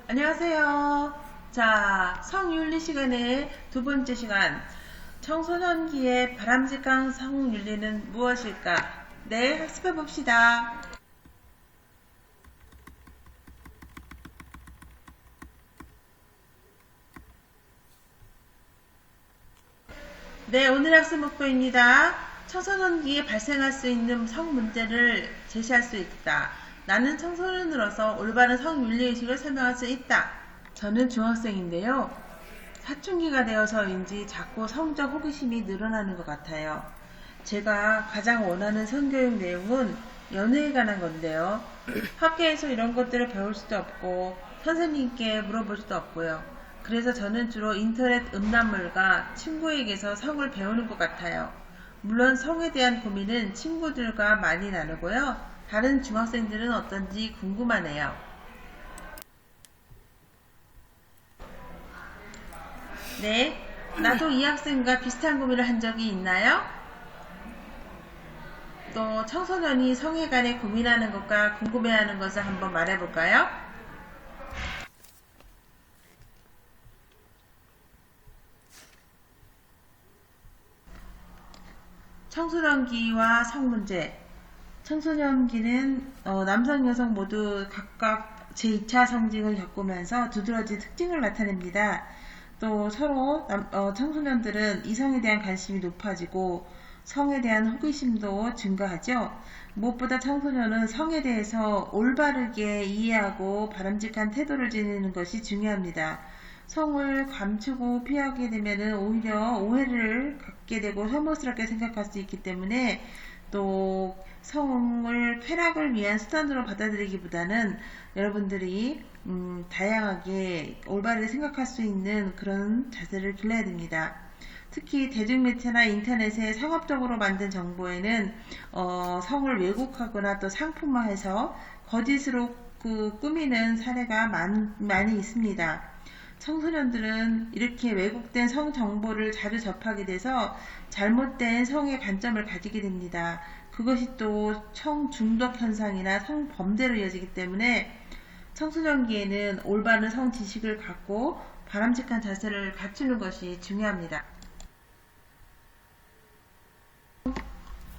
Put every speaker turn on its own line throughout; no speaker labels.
안녕하세요. 자, 성윤리 시간의 두 번째 시간. 청소년기의 바람직한 성윤리는 무엇일까? 네, 학습해 봅시다. 네, 오늘 학습 목표입니다. 청소년기에 발생할 수 있는 성 문제를 제시할 수 있다. 나는 청소년으로서 올바른 성윤리의식을 설명할 수 있다. 저는 중학생인데요. 사춘기가 되어서인지 자꾸 성적 호기심이 늘어나는 것 같아요. 제가 가장 원하는 성교육 내용은 연애에 관한 건데요. 학교에서 이런 것들을 배울 수도 없고 선생님께 물어볼 수도 없고요. 그래서 저는 주로 인터넷 음란물과 친구에게서 성을 배우는 것 같아요. 물론 성에 대한 고민은 친구들과 많이 나누고요. 다른 중학생들은 어떤지 궁금하네요. 네, 나도 이 학생과 비슷한 고민을 한 적이 있나요? 또 청소년이 성에 관해 고민하는 것과 궁금해하는 것을 한번 말해볼까요? 청소년기와 성문제. 청소년기는 남성, 여성 모두 각각 제2차 성징을 겪으면서 두드러진 특징을 나타냅니다. 또 서로 청소년들은 이성에 대한 관심이 높아지고 성에 대한 호기심도 증가하죠. 무엇보다 청소년은 성에 대해서 올바르게 이해하고 바람직한 태도를 지니는 것이 중요합니다. 성을 감추고 피하게 되면 오히려 오해를 갖게 되고 혐오스럽게 생각할 수 있기 때문에 또 성을 쾌락을 위한 수단으로 받아들이기보다는 여러분들이 다양하게 올바르게 생각할 수 있는 그런 자세를 길러야 됩니다. 특히 대중매체나 인터넷에 상업적으로 만든 정보에는 성을 왜곡하거나 또 상품화해서 거짓으로 꾸미는 사례가 많이 있습니다. 청소년들은 이렇게 왜곡된 성 정보를 자주 접하게 돼서 잘못된 성의 관점을 가지게 됩니다. 그것이 또 성중독 현상이나 성범죄로 이어지기 때문에 청소년기에는 올바른 성 지식을 갖고 바람직한 자세를 갖추는 것이 중요합니다.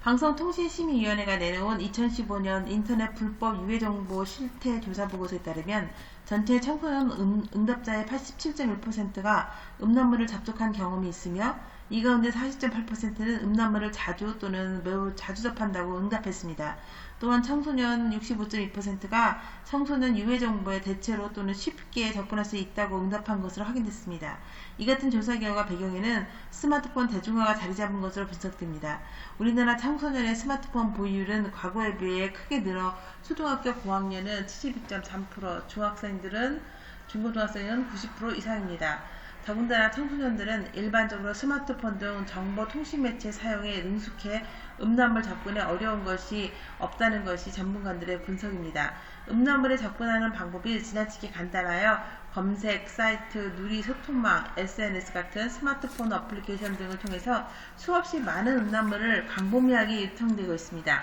방송통신심의위원회가 내놓은 2015년 인터넷 불법 유해정보 실태조사 보고서에 따르면 전체 청소년 응답자의 87.1%가 음란물을 접촉한 경험이 있으며 이 가운데 40.8%는 음란물을 자주 또는 매우 자주 접한다고 응답했습니다. 또한 청소년 65.2%가 청소년 유해정보에 대체로 또는 쉽게 접근할 수 있다고 응답한 것으로 확인됐습니다. 이 같은 조사 결과 배경에는 스마트폰 대중화가 자리잡은 것으로 분석됩니다. 우리나라 청소년의 스마트폰 보유율은 과거에 비해 크게 늘어 초등학교 고학년은 72.3%, 중학생들은 중고등학생은 90% 이상입니다. 더군다나 청소년들은 일반적으로 스마트폰 등 정보통신매체 사용에 능숙해 음란물 접근에 어려운 것이 없다는 것이 전문가들의 분석입니다. 음란물에 접근하는 방법이 지나치게 간단하여 검색, 사이트, 누리 소통망, SNS 같은 스마트폰 어플리케이션 등을 통해서 수없이 많은 음란물을 광범위하게 유통되고 있습니다.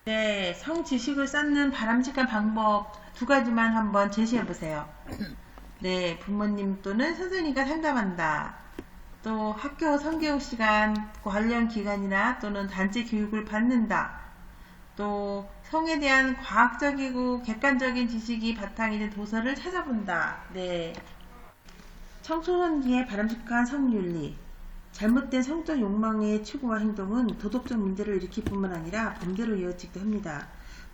네, 성지식을 쌓는 바람직한 방법 두 가지만 한번 제시해 보세요. 네, 부모님 또는 선생님과 상담한다. 또 학교 성교육 시간 관련 기관이나 또는 단체 교육을 받는다. 또 성에 대한 과학적이고 객관적인 지식이 바탕이 된 도서를 찾아본다. 네, 청소년기의 바람직한 성윤리. 잘못된 성적 욕망의 추구와 행동은 도덕적 문제를 일으킬 뿐만 아니라 범죄로 이어지기도 합니다.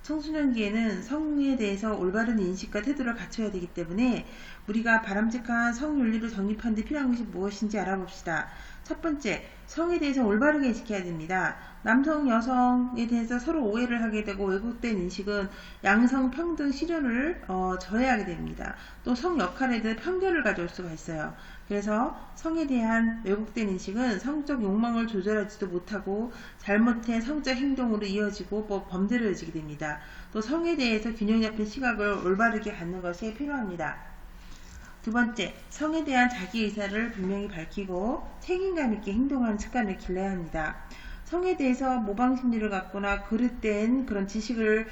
청소년기에는 성에 대해서 올바른 인식과 태도를 갖춰야 되기 때문에 우리가 바람직한 성윤리를 정립하는 데 필요한 것이 무엇인지 알아봅시다. 첫 번째, 성에 대해서 올바르게 인식해야 됩니다. 남성, 여성에 대해서 서로 오해를 하게 되고 왜곡된 인식은 양성 평등 실현을 저해하게 됩니다. 또 성 역할에도 편견을 가져올 수가 있어요. 그래서 성에 대한 왜곡된 인식은 성적 욕망을 조절하지도 못하고 잘못된 성적 행동으로 이어지고 범죄로 이어지게 됩니다. 또 성에 대해서 균형 잡힌 시각을 올바르게 갖는 것이 필요합니다. 두 번째, 성에 대한 자기 의사를 분명히 밝히고 책임감 있게 행동하는 습관을 길러야 합니다. 성에 대해서 모방심리를 갖거나 그릇된 그런 지식을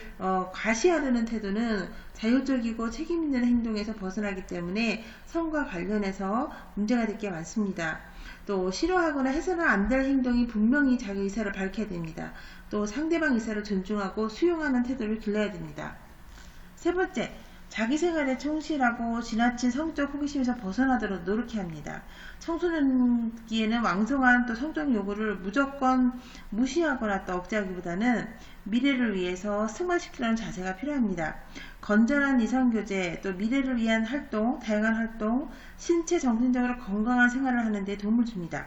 과시하려는 태도는 자율적이고 책임있는 행동에서 벗어나기 때문에 성과 관련해서 문제가 될 게 많습니다. 또 싫어하거나 해서는 안 될 행동이 분명히 자기 의사를 밝혀야 됩니다. 또 상대방 의사를 존중하고 수용하는 태도를 길러야 됩니다. 세 번째, 자기 생활에 충실하고 지나친 성적 호기심에서 벗어나도록 노력해야 합니다. 청소년기에는 왕성한 또 성적 요구를 무조건 무시하거나 또 억제하기보다는 미래를 위해서 승화시키려는 자세가 필요합니다. 건전한 이성교제, 또 미래를 위한 활동, 다양한 활동, 신체 정신적으로 건강한 생활을 하는 데 도움을 줍니다.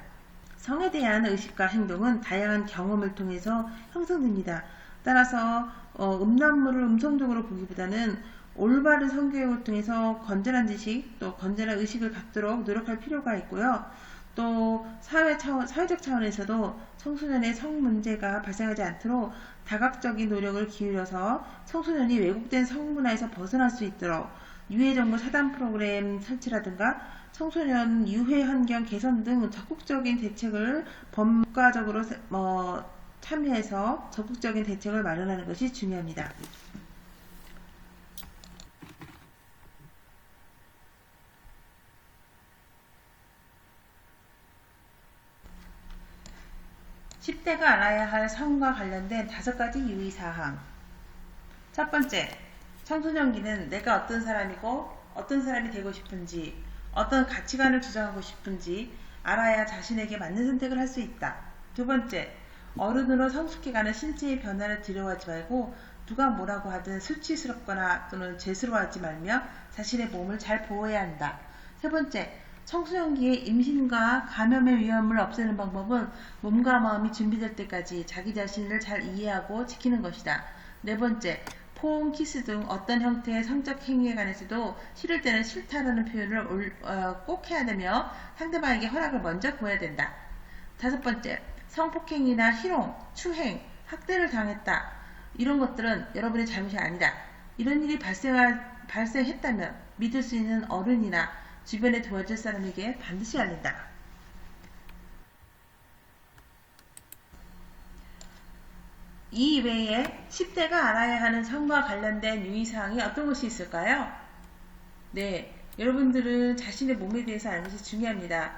성에 대한 의식과 행동은 다양한 경험을 통해서 형성됩니다. 따라서 음란물을 음성적으로 보기보다는 올바른 성교육을 통해서 건전한 지식, 또 건전한 의식을 갖도록 노력할 필요가 있고요. 또 사회적 차원에서도 청소년의 성 문제가 발생하지 않도록 다각적인 노력을 기울여서 청소년이 왜곡된 성문화에서 벗어날 수 있도록 유해정보 차단 프로그램 설치라든가 청소년 유해 환경 개선 등 적극적인 대책을 법과적으로 참여해서 적극적인 대책을 마련하는 것이 중요합니다. (10대가) 알아야 할 성과 관련된 5가지 유의사항. 첫 번째, 청소년기는 내가 어떤 사람이고 어떤 사람이 되고 싶은지, 어떤 가치관을 주장하고 싶은지 알아야 자신에게 맞는 선택을 할 수 있다. 두 번째, 어른으로 성숙해가는 신체의 변화를 두려워하지 말고 누가 뭐라고 하든 수치스럽거나 또는 죄스러워하지 말며 자신의 몸을 잘 보호해야 한다. 세 번째, 청소년기에 임신과 감염의 위험을 없애는 방법은 몸과 마음이 준비될 때까지 자기 자신을 잘 이해하고 지키는 것이다. 네 번째, 포옹, 키스 등 어떤 형태의 성적 행위에 관해서도 싫을 때는 싫다라는 표현을 꼭 해야 되며 상대방에게 허락을 먼저 구해야 된다. 다섯 번째, 성폭행이나 희롱, 추행, 학대를 당했다. 이런 것들은 여러분의 잘못이 아니다. 이런 일이 발생했다면 믿을 수 있는 어른이나 주변에 도와줄 사람에게 반드시 알린다. 이 외에 10대가 알아야 하는 성과 관련된 유의사항이 어떤 것이 있을까요? 네, 여러분들은 자신의 몸에 대해서 아는 것이 중요합니다.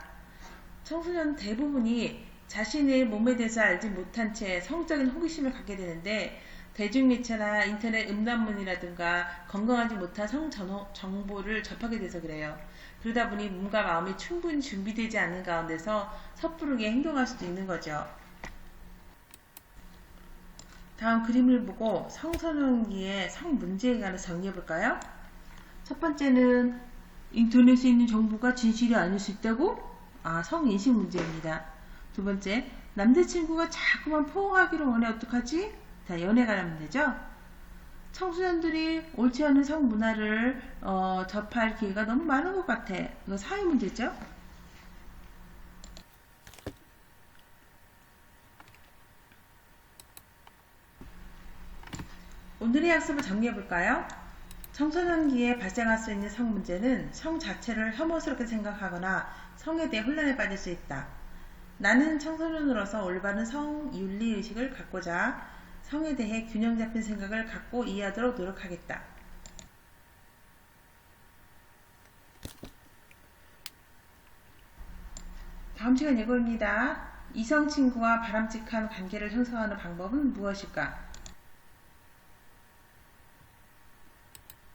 청소년 대부분이 자신의 몸에 대해서 알지 못한 채 성적인 호기심을 갖게 되는데 대중매체나 인터넷 음란물이라든가 건강하지 못한 성정보를 접하게 돼서 그래요. 그러다 보니 몸과 마음이 충분히 준비되지 않은 가운데서 섣부르게 행동할 수도 있는 거죠. 다음 그림을 보고 청소년기의 성 문제에 관해 정리해 볼까요? 첫 번째는 인터넷에 있는 정보가 진실이 아닐 수 있다고? 성인식 문제입니다. 두 번째, 남자친구가 자꾸만 포옹하기를 원해 어떡하지? 자, 연애 관련 문제죠. 청소년들이 옳지 않은 성문화를 접할 기회가 너무 많은 것 같아. 이거 사회 문제죠. 오늘의 학습을 정리해 볼까요? 청소년기에 발생할 수 있는 성 문제는 성 자체를 혐오스럽게 생각하거나 성에 대해 혼란에 빠질 수 있다. 나는 청소년으로서 올바른 성 윤리의식을 갖고자 성에 대해 균형 잡힌 생각을 갖고 이해하도록 노력하겠다. 다음 시간 예고입니다. 이성 친구와 바람직한 관계를 형성하는 방법은 무엇일까?